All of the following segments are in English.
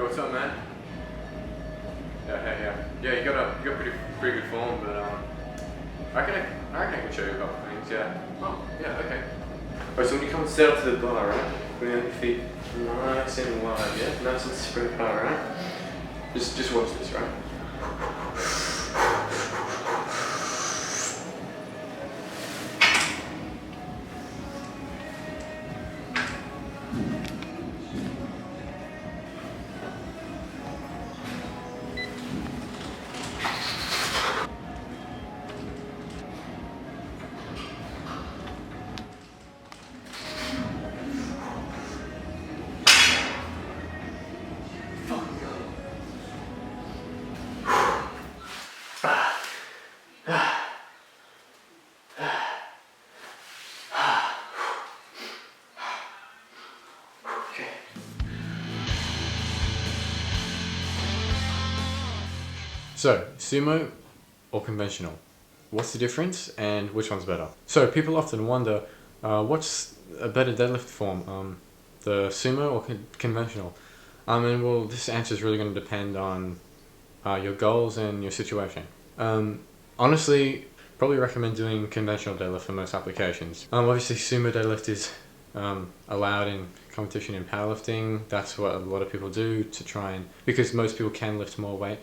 what's up, man? Yeah. You got pretty good form, but I reckon I can show you a couple of things. Yeah. Oh, yeah. Okay. Alright, so when you come and set up to the bar, right? Bring out your feet nice and wide, yeah, nice and spread apart, right? Just watch this, right? Okay. So, sumo or conventional? What's the difference and which one's better? So, people often wonder, what's a better deadlift form? The sumo or conventional? And well, this answer is really going to depend on your goals and your situation. Honestly, probably recommend doing conventional deadlift for most applications. Obviously, sumo deadlift is allowed in competition in powerlifting. That's what a lot of people do to try and, because most people can lift more weight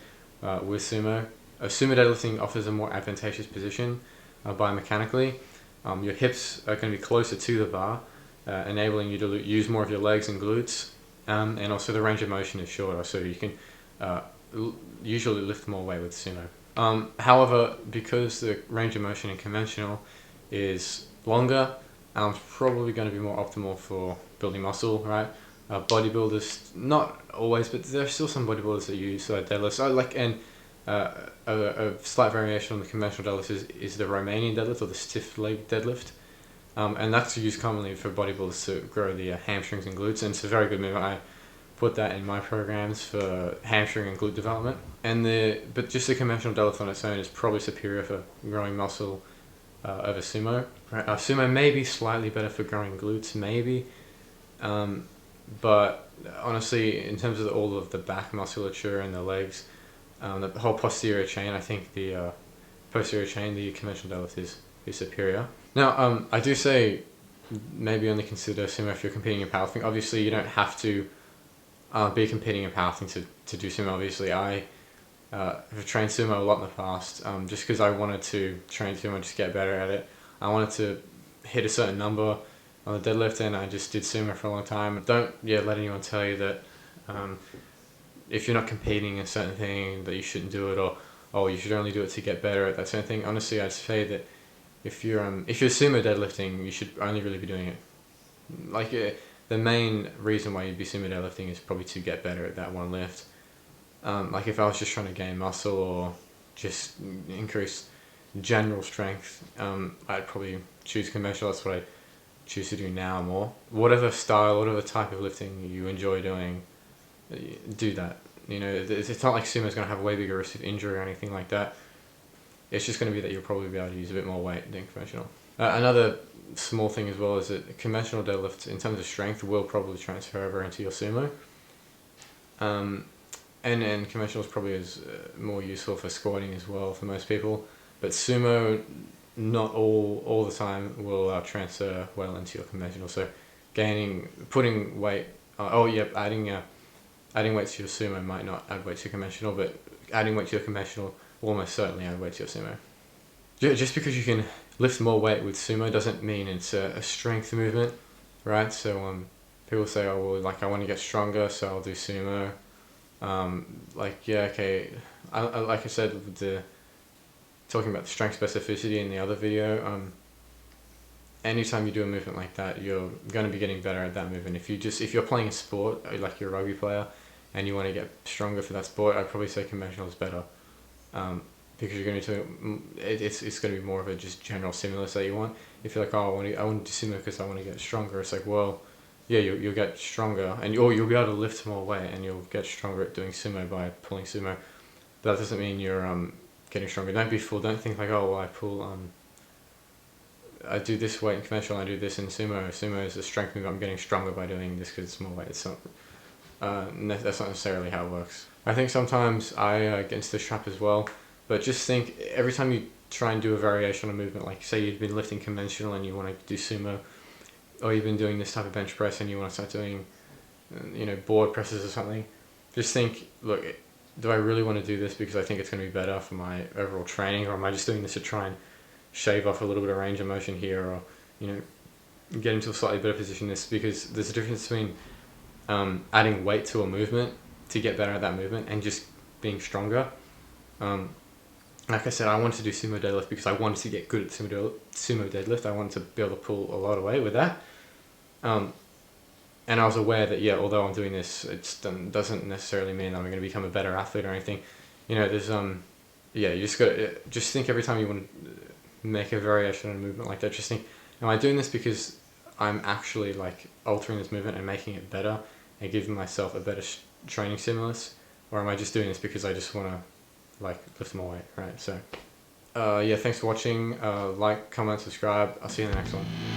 with sumo. Sumo deadlifting offers a more advantageous position biomechanically. Your hips are going to be closer to the bar, enabling you to use more of your legs and glutes, and also the range of motion is shorter, so you can usually lift more weight with sumo. However, because the range of motion in conventional is longer, it's probably going to be more optimal for building muscle, right? Bodybuilders, not always, but there are still some bodybuilders that use deadlifts. A slight variation on the conventional deadlift is the Romanian deadlift or the stiff leg deadlift. And that's used commonly for bodybuilders to grow the hamstrings and glutes, and it's a very good movement. I put that in my programs for hamstring and glute development. But just the conventional deadlift on its own is probably superior for growing muscle over sumo. Right? Sumo may be slightly better for growing glutes, maybe, but honestly, in terms of all of the back musculature and the legs, the whole posterior chain, I think the posterior chain, the conventional deadlift is superior. Now, I do say maybe only consider sumo if you're competing in powerlifting. Obviously, you don't have to be competing in powerlifting to do sumo. Obviously, I have trained sumo a lot in the past, just because I wanted to train sumo, just get better at it. I wanted to hit a certain number on the deadlift, and I just did sumo for a long time. Don't let anyone tell you that if you're not competing in a certain thing that you shouldn't do it, or you should only do it to get better at that certain thing. Honestly, I'd say that if you're sumo deadlifting, you should only really be doing it. The main reason why you'd be sumo deadlifting is probably to get better at that one lift. If I was just trying to gain muscle or just increase general strength, I'd probably choose conventional. That's what I choose to do now more. Whatever style, whatever type of lifting you enjoy doing, do that. It's not like sumo's going to have a way bigger risk of injury or anything like that. It's just going to be that you'll probably be able to use a bit more weight than conventional. Another small thing as well is that conventional deadlift, in terms of strength, will probably transfer over into your sumo. And conventional is probably more useful for squatting as well for most people. But sumo, not all the time, will transfer well into your conventional. So putting weight, adding weight to your sumo might not add weight to your conventional, but adding weight to your conventional will almost certainly add weight to your sumo. Just because you can lift more weight with sumo doesn't mean it's a strength movement, right? So people say, I want to get stronger, so I'll do sumo. Like I said, with talking about the strength specificity in the other video, anytime you do a movement like that, you're going to be getting better at that movement. If you're playing a sport, like you're a rugby player, and you want to get stronger for that sport, I'd probably say conventional is better. Because you're going to it's going to be more of a just general stimulus that you want. If you're like, I want to do sumo because I want to get stronger, it's like, well, yeah, you'll get stronger, and you'll be able to lift more weight, and you'll get stronger at doing sumo by pulling sumo. But that doesn't mean you're getting stronger. Don't be fooled. Don't think like, I do this weight in conventional, I do this in sumo. Sumo is a strength move. I'm getting stronger by doing this because it's more weight. It's not. That's not necessarily how it works. I think sometimes I get into this trap as well, but just think every time you try and do a variation on a movement, like say you've been lifting conventional and you want to do sumo, or you've been doing this type of bench press and you want to start doing, board presses or something, just think, look, do I really want to do this because I think it's going to be better for my overall training, or am I just doing this to try and shave off a little bit of range of motion here, or get into a slightly better position? This because there's a difference between adding weight to a movement to get better at that movement and just being stronger. Like I said, I wanted to do sumo deadlift because I wanted to get good at sumo deadlift. I wanted to be able to pull a lot of weight with that. And I was aware that, although I'm doing this, it doesn't necessarily mean I'm going to become a better athlete or anything. There's you just got to just think every time you want to make a variation in a movement like that. Just think, am I doing this because I'm actually like altering this movement and making it better and giving myself a better training stimulus, or am I just doing this because I just want to lift more weight, right? So, thanks for watching. Like, comment, subscribe. I'll see you in the next one.